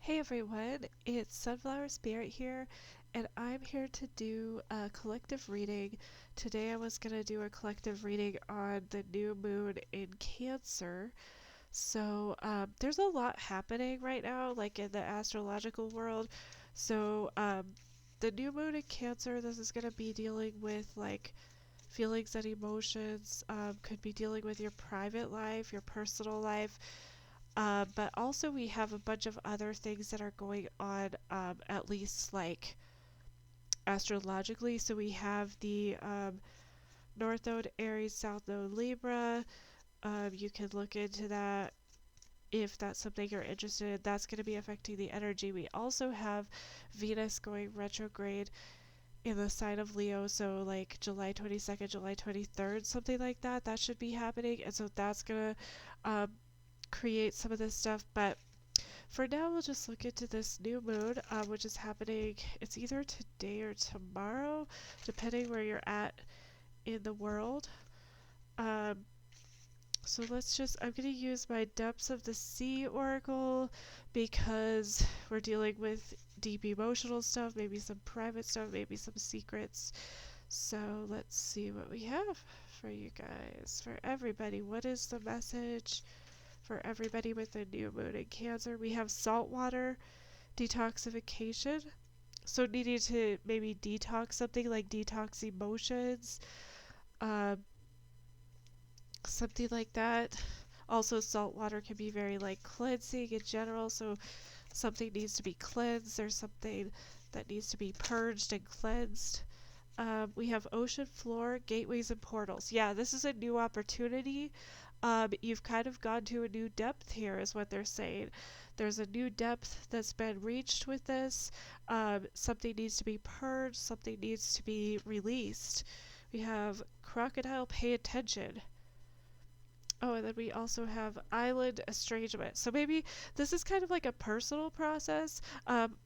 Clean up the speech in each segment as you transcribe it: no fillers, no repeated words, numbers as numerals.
Hey everyone, it's Sunflower Spirit here, and I'm here to do a collective reading. Today I was going to do a collective reading on the new moon in Cancer. There's a lot happening right now, like in the astrological world. The new moon in Cancer, this is going to be dealing with like feelings and emotions, could be dealing with your private life, your personal life. But also we have a bunch of other things that are going on, at least like astrologically. So we have the North Node Aries, South Node Libra. You can look into that if that's something you're interested in. That's going to be affecting the energy. We also have Venus going retrograde in the sign of Leo, so like July 22nd, July 23rd, something like that. That should be happening, and so that's going to create some of this stuff. But for now, we'll just look into this new moon, which is happening. It's either today or tomorrow, depending where you're at in the world. Um, I'm going to use my Depths of the Sea Oracle because we're dealing with deep emotional stuff, maybe some private stuff, maybe some secrets. So let's see what we have for you guys, for everybody. What is the message for everybody with the new moon in Cancer? We have saltwater detoxification. So needing to maybe detox something, like detox emotions, um, something like that. Also, salt water can be very like cleansing in general. So something needs to be cleansed. There's something that needs to be purged and cleansed. We have ocean floor, gateways, and portals. Yeah, this is a new opportunity. You've kind of gone to a new depth here, is what they're saying. There's a new depth that's been reached with this. Something needs to be purged, something needs to be released. We have crocodile, pay attention. Oh, and then we also have island estrangement. So maybe this is kind of like a personal process,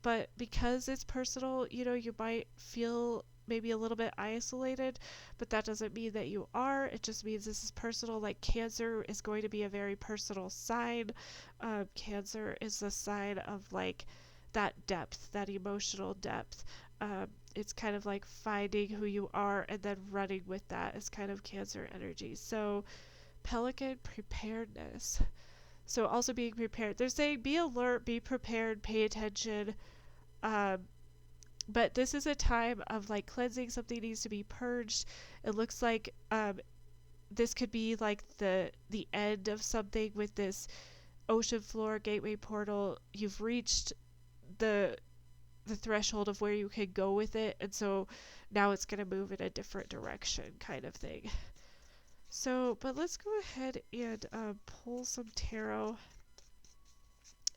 but because it's personal, you might feel maybe a little bit isolated, but that doesn't mean that you are. It just means this is personal. Like Cancer is going to be a very personal sign. Cancer is the sign of like that depth, that emotional depth. It's kind of like finding who you are and then running with that is kind of Cancer energy. So Pelican preparedness. So also being prepared. They're saying be alert, be prepared, pay attention. Um, but this is a time of like cleansing. Something needs to be purged. It looks like this could be like the end of something with this ocean floor gateway portal. You've reached the threshold of where you can go with it, and so now it's going to move in a different direction, kind of thing. So, but let's go ahead and pull some tarot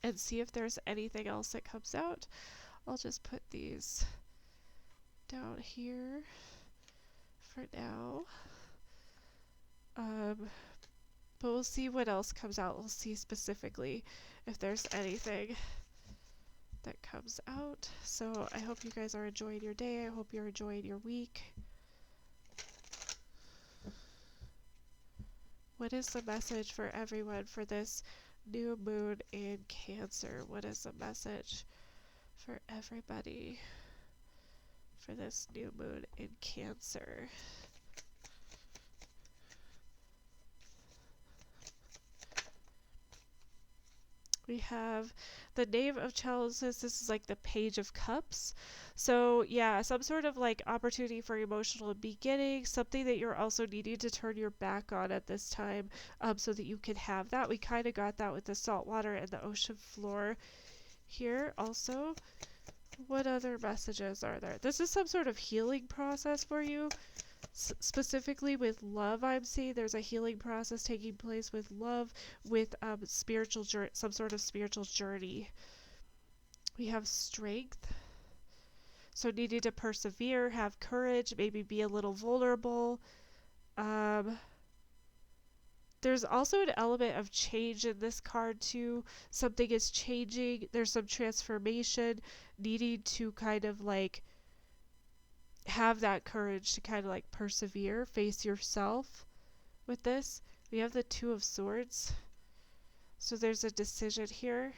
and see if there's anything else that comes out. I'll just put these down here for now. But we'll see what else comes out. We'll see specifically if there's anything that comes out. So I hope you guys are enjoying your day. I hope you're enjoying your week. What is the message for everyone for this new moon in Cancer? What is the message for everybody for this new moon in Cancer? We have the Knave of Chalices. This is like the Page of Cups. So yeah, some sort of like opportunity for emotional beginning, something that you're also needing to turn your back on at this time, so that you can have that. We kind of got that with the salt water and the ocean floor here also. What other messages are there? This is some sort of healing process for you. Specifically with love, I'm seeing there's a healing process taking place with love, with some sort of spiritual journey. We have strength, so needing to persevere, have courage, maybe be a little vulnerable. There's also an element of change in this card too. Something is changing. There's some transformation, needing to kind of like have that courage to kind of like persevere, face yourself with this. We have the Two of Swords. So there's a decision here.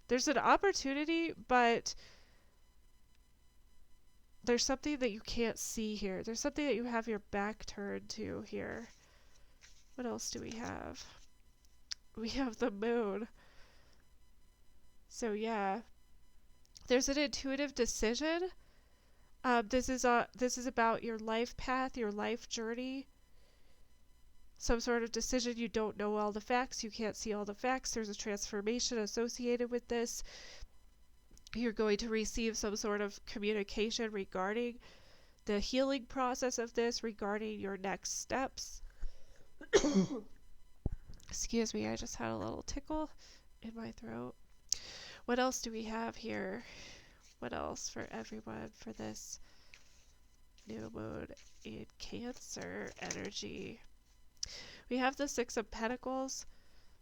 There's an opportunity, but there's something that you can't see here. There's something that you have your back turned to here. What else do we have? We have the moon. So yeah, there's an intuitive decision. This is about your life path, your life journey. Some sort of decision. You don't know all the facts. You can't see all the facts. There's a transformation associated with this. You're going to receive some sort of communication regarding the healing process of this, regarding your next steps. Excuse me, I just had a little tickle in my throat. What else do we have here? What else for everyone for this new moon in Cancer energy? We have the Six of Pentacles,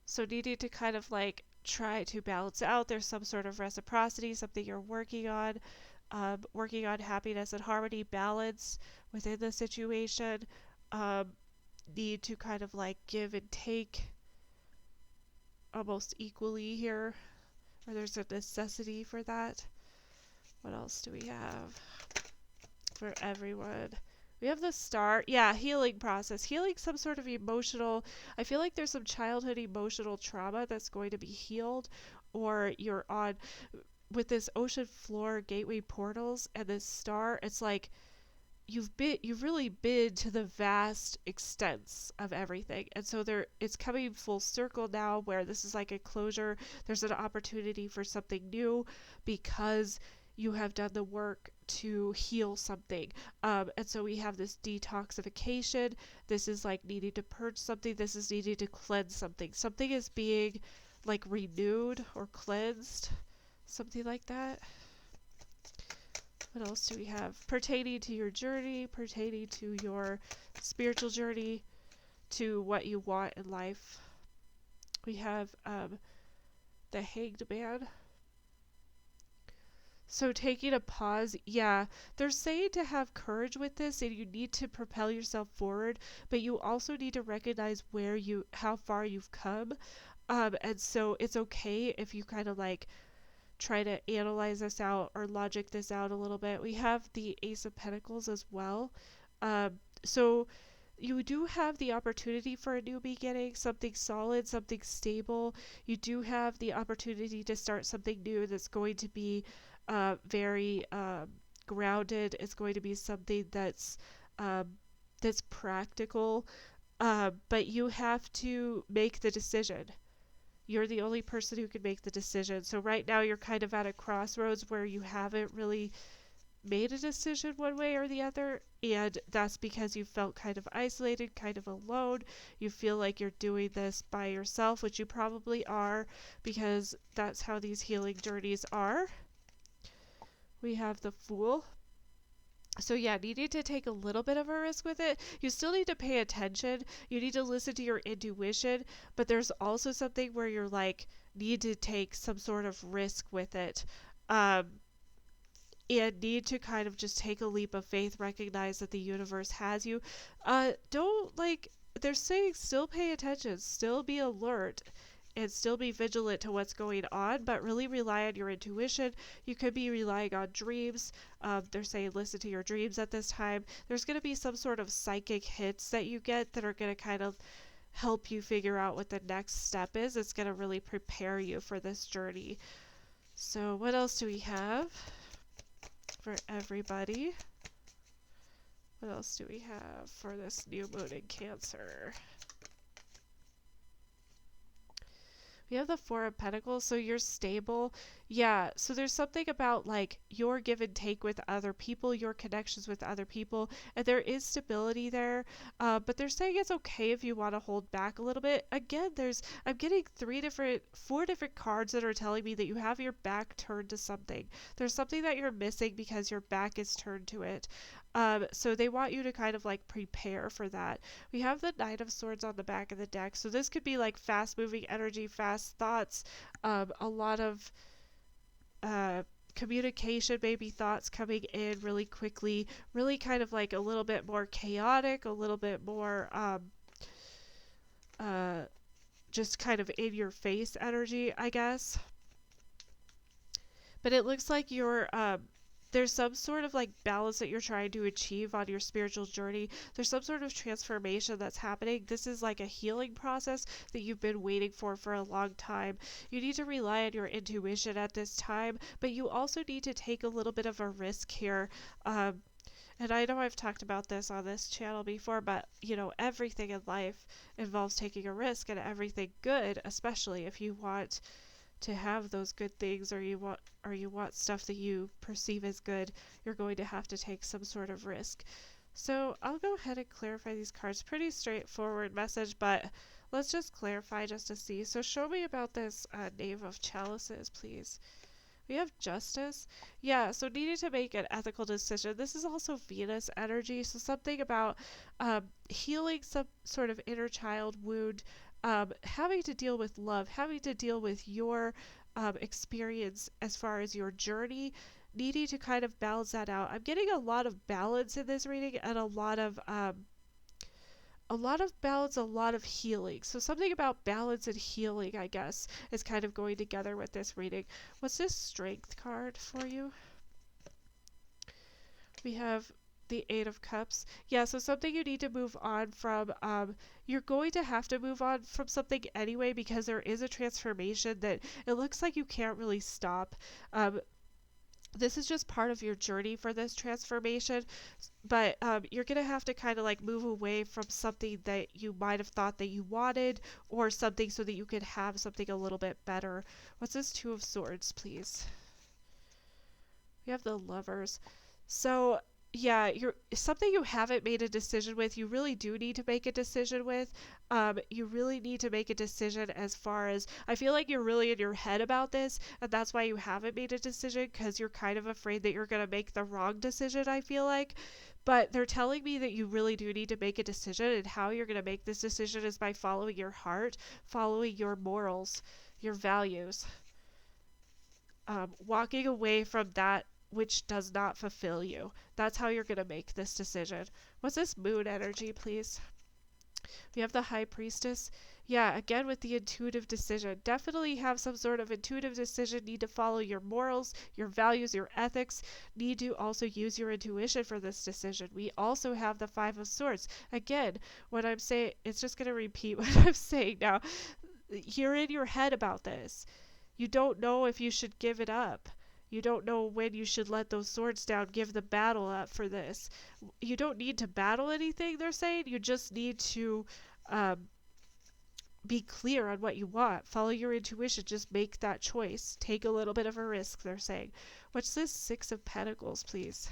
so needing to kind of like try to balance out. There's some sort of reciprocity, something you're working on happiness and harmony, balance within the situation. Need to kind of like give and take almost equally here, or there's a necessity for that. What else do we have for everyone? We have the Star. Yeah, healing process. Healing some sort of emotional. I feel like there's some childhood emotional trauma that's going to be healed, or you're on with this ocean floor gateway portals and this star. It's like you've really been to the vast extents of everything, and so it's coming full circle now where this is like a closure. There's an opportunity for something new because you have done the work to heal something. And so we have this detoxification. This is like needing to purge something. This is needing to cleanse something. Something is being like renewed or cleansed. Something like that. What else do we have? Pertaining to your journey, pertaining to your spiritual journey, to what you want in life. We have the Hanged Man. So taking a pause, yeah, they're saying to have courage with this and you need to propel yourself forward, but you also need to recognize how far you've come. And so it's okay if you kind of like try to analyze this out or logic this out a little bit. We have the Ace of Pentacles as well. So you do have the opportunity for a new beginning, something solid, something stable. You do have the opportunity to start something new that's going to be very grounded. It's going to be something that's practical, but you have to make the decision. You're the only person who can make the decision. So right now you're kind of at a crossroads where you haven't really made a decision one way or the other, and that's because you felt kind of isolated, kind of alone. You feel like you're doing this by yourself, which you probably are, because that's how these healing journeys are. We have the Fool. So yeah, needing to take a little bit of a risk with it. You still need to pay attention. You need to listen to your intuition, but there's also something where you're like, need to take some sort of risk with it. And need to kind of just take a leap of faith, recognize that the universe has you. Don't like, they're saying still pay attention, still be alert, and still be vigilant to what's going on, but really rely on your intuition. You could be relying on dreams. They're saying listen to your dreams at this time. There's going to be some sort of psychic hits that you get that are going to kind of help you figure out what the next step is. It's going to really prepare you for this journey. So what else do we have for everybody? What else do we have for this new moon in Cancer? We have the Four of Pentacles, so you're stable. Yeah, so there's something about like your give and take with other people, your connections with other people, and there is stability there. But they're saying it's okay if you want to hold back a little bit. Again, I'm getting four different cards that are telling me that you have your back turned to something. There's something that you're missing because your back is turned to it. So they want you to kind of like prepare for that. We have the Knight of Swords on the back of the deck. So this could be like fast moving energy, fast thoughts, a lot of communication, maybe thoughts coming in really quickly, really kind of like a little bit more chaotic, a little bit more just kind of in your face energy, I guess. But it looks like there's some sort of like balance that you're trying to achieve on your spiritual journey. There's some sort of transformation that's happening. This is like a healing process that you've been waiting for a long time. You need to rely on your intuition at this time, but you also need to take a little bit of a risk here. And I know I've talked about this on this channel before, but everything in life involves taking a risk, and everything good, especially if you want to have those good things, or you want stuff that you perceive as good, you're going to have to take some sort of risk. So I'll go ahead and clarify these cards. Pretty straightforward message, but let's just clarify just to see. So show me about this Knave of Chalices, please. We have Justice. Yeah, so needing to make an ethical decision. This is also Venus energy, so something about healing some sort of inner child wound, having to deal with love, having to deal with your experience as far as your journey, needing to kind of balance that out. I'm getting a lot of balance in this reading, and a lot of balance, a lot of healing. So something about balance and healing, I guess, is kind of going together with this reading. What's this Strength card for you? We have the Eight of Cups. Yeah, so something you need to move on from. You're going to have to move on from something anyway, because there is a transformation that it looks like you can't really stop. This is just part of your journey for this transformation, but you're going to have to kind of like move away from something that you might have thought that you wanted, or something so that you could have something a little bit better. What's this Two of Swords, please? We have the Lovers. So yeah, you're something you haven't made a decision with. You really do need to make a decision with. You really need to make a decision as far as, I feel like you're really in your head about this, and that's why you haven't made a decision, because you're kind of afraid that you're going to make the wrong decision, I feel like. But they're telling me that you really do need to make a decision, and how you're going to make this decision is by following your heart, following your morals, your values, walking away from that which does not fulfill you. That's how you're going to make this decision. What's this Moon energy, please? We have the High Priestess. Yeah, again with the intuitive decision. Definitely have some sort of intuitive decision. Need to follow your morals, your values, your ethics. Need to also use your intuition for this decision. We also have the Five of Swords. Again, what I'm saying, it's just going to repeat what I'm saying now. You're in your head about this. You don't know if you should give it up. You don't know when you should let those swords down, give the battle up for this. You don't need to battle anything, they're saying. You just need to be clear on what you want. Follow your intuition. Just make that choice. Take a little bit of a risk, they're saying. What's this Six of Pentacles, please?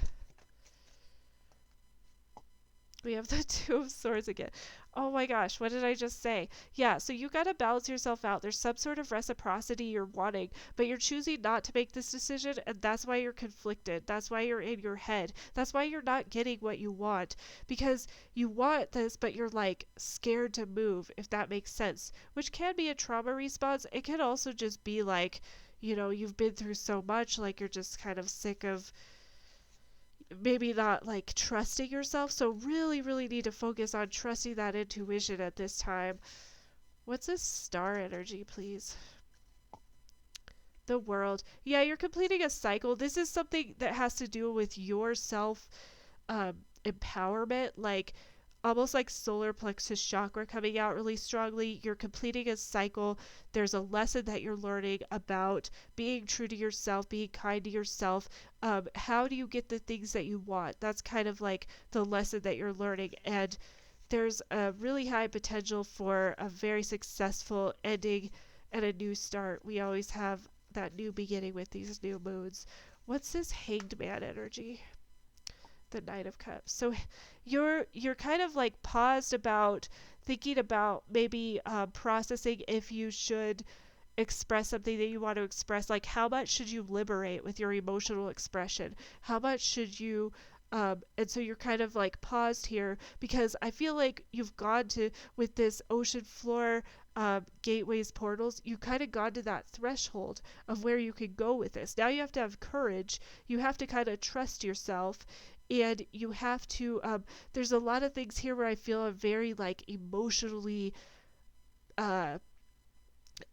We have the Two of Swords again. Oh my gosh, what did I just say? Yeah, so you gotta balance yourself out. There's some sort of reciprocity you're wanting, but you're choosing not to make this decision, and that's why you're conflicted. That's why you're in your head. That's why you're not getting what you want. Because you want this, but you're like scared to move, if that makes sense. Which can be a trauma response. It can also just be like, you've been through so much, like you're just kind of sick of maybe not like trusting yourself. So really need to focus on trusting that intuition at this time. What's this Star energy, please? The World. Yeah, you're completing a cycle. This is something that has to do with your self empowerment, like almost like solar plexus chakra coming out really strongly. You're completing a cycle. There's a lesson that you're learning about being true to yourself, being kind to yourself. How do you get the things that you want? That's kind of like the lesson that you're learning. And there's a really high potential for a very successful ending and a new start. We always have that new beginning with these new moons. What's this Hanged Man energy? The Knight of Cups. So you're kind of like paused about thinking about maybe processing if you should express something that you want to express. Like, how much should you liberate with your emotional expression? How much should you and so you're kind of like paused here, because I feel like you've gone to, with this ocean floor gateways, portals, you kind of gone to that threshold of where you can go with this. Now you have to have courage. You have to kind of trust yourself. And you have to, there's a lot of things here where I feel I'm very like emotionally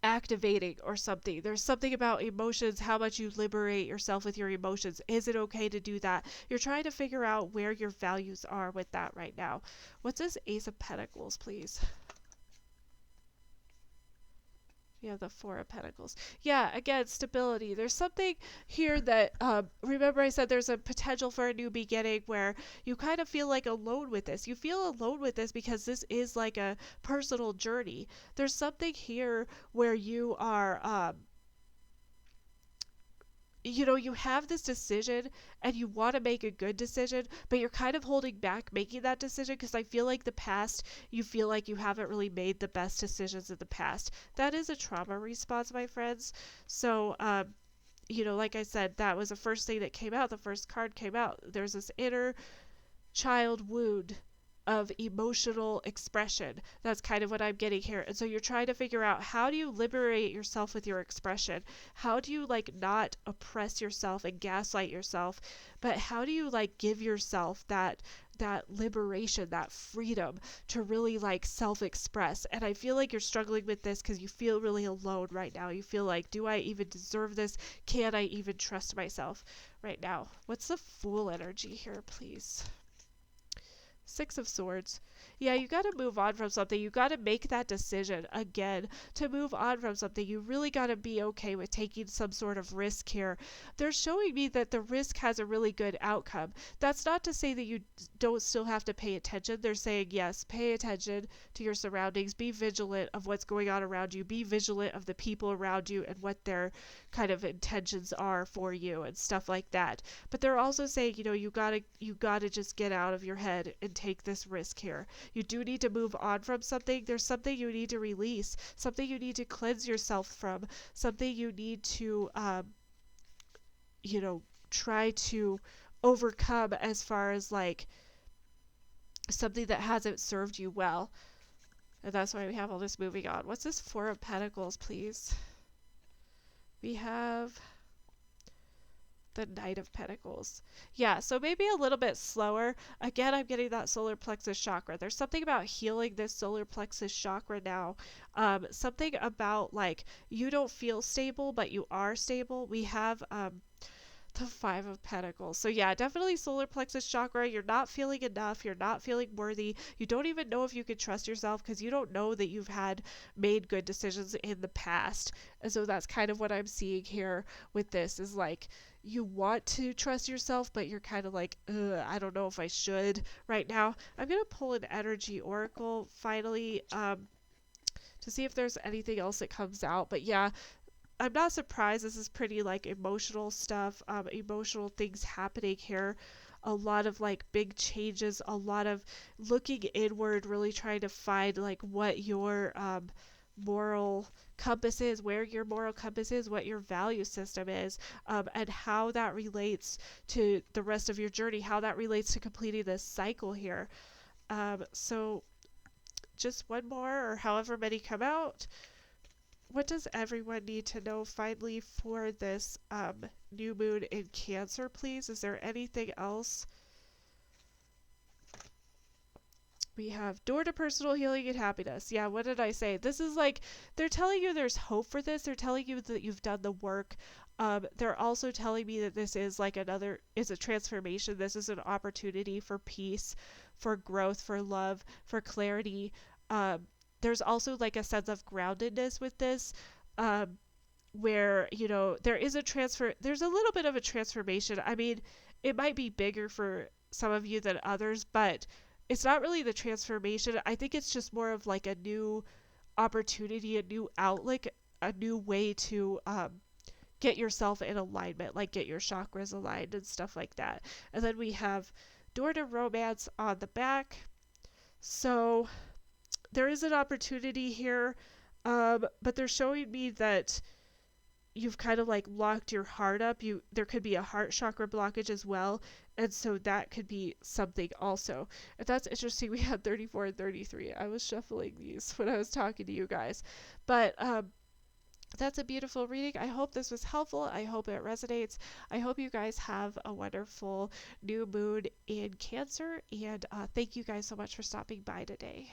activating or something. There's something about emotions, how much you liberate yourself with your emotions. Is it okay to do that? You're trying to figure out where your values are with that right now. What's this Ace of Pentacles, please? Yeah, the Four of Pentacles. Yeah, again, stability. There's something here that, remember I said there's a potential for a new beginning where you kind of feel like alone with this. You feel alone with this because this is like a personal journey. There's something here where you are, you have this decision and you want to make a good decision, but you're kind of holding back making that decision because I feel like the past, you feel like you haven't really made the best decisions in the past. That is a trauma response, my friends. So, like I said, that was the first thing that came out. The first card came out. There's this inner child wound of emotional expression. That's kind of what I'm getting here. And so you're trying to figure out, how do you liberate yourself with your expression? How do you like not oppress yourself and gaslight yourself, but how do you like give yourself that liberation, that freedom to really like self-express? And I feel like you're struggling with this because you feel really alone right now. You feel like, do I even deserve this? Can I even trust myself right now? What's the Fool energy here, please? Six of Swords. Yeah, you got to move on from something. You got to make that decision again to move on from something. You really got to be okay with taking some sort of risk here. They're showing me that the risk has a really good outcome. That's not to say that you don't still have to pay attention. They're saying, yes, pay attention to your surroundings. Be vigilant of what's going on around you. Be vigilant of the people around you and what their kind of intentions are for you and stuff like that. But they're also saying, you gotta just get out of your head and take this risk here. You do need to move on from something. There's something you need to release, something you need to cleanse yourself from, something you need to, try to overcome as far as like something that hasn't served you well. And that's why we have all this moving on. What's this Four of Pentacles, please? We have the Knight of Pentacles. Yeah, so maybe a little bit slower. Again, I'm getting that solar plexus chakra. There's something about healing this solar plexus chakra now. Something about like you don't feel stable, but you are stable. We have the Five of Pentacles. So yeah, definitely solar plexus chakra. You're not feeling enough. You're not feeling worthy. You don't even know if you can trust yourself because you don't know that you've made good decisions in the past. And so that's kind of what I'm seeing here with this is like you want to trust yourself, but you're kind of like, I don't know if I should right now. I'm going to pull an energy oracle finally to see if there's anything else that comes out. But yeah, I'm not surprised. This is pretty like emotional stuff, emotional things happening here. A lot of like big changes, a lot of looking inward, really trying to find like what your moral compass is, where your moral compass is, what your value system is, and how that relates to the rest of your journey, how that relates to completing this cycle here. So just one more or however many come out. What does everyone need to know finally for this new moon in Cancer, please? Is there anything else? We have door to personal healing and happiness. Yeah, what did I say? This is like, they're telling you there's hope for this. They're telling you that you've done the work. They're also telling me that this is like is a transformation. This is an opportunity for peace, for growth, for love, for clarity. There's also like a sense of groundedness with this, where, there's a little bit of a transformation. I mean, it might be bigger for some of you than others, but it's not really the transformation. I think it's just more of like a new opportunity, a new outlook, a new way to get yourself in alignment, like get your chakras aligned and stuff like that. And then we have door to romance on the back. So there is an opportunity here, but they're showing me that you've kind of like locked your heart up. There could be a heart chakra blockage as well, and so that could be something also. If that's interesting, we had 34 and 33. I was shuffling these when I was talking to you guys, but that's a beautiful reading. I hope this was helpful. I hope it resonates. I hope you guys have a wonderful new moon in Cancer, and thank you guys so much for stopping by today.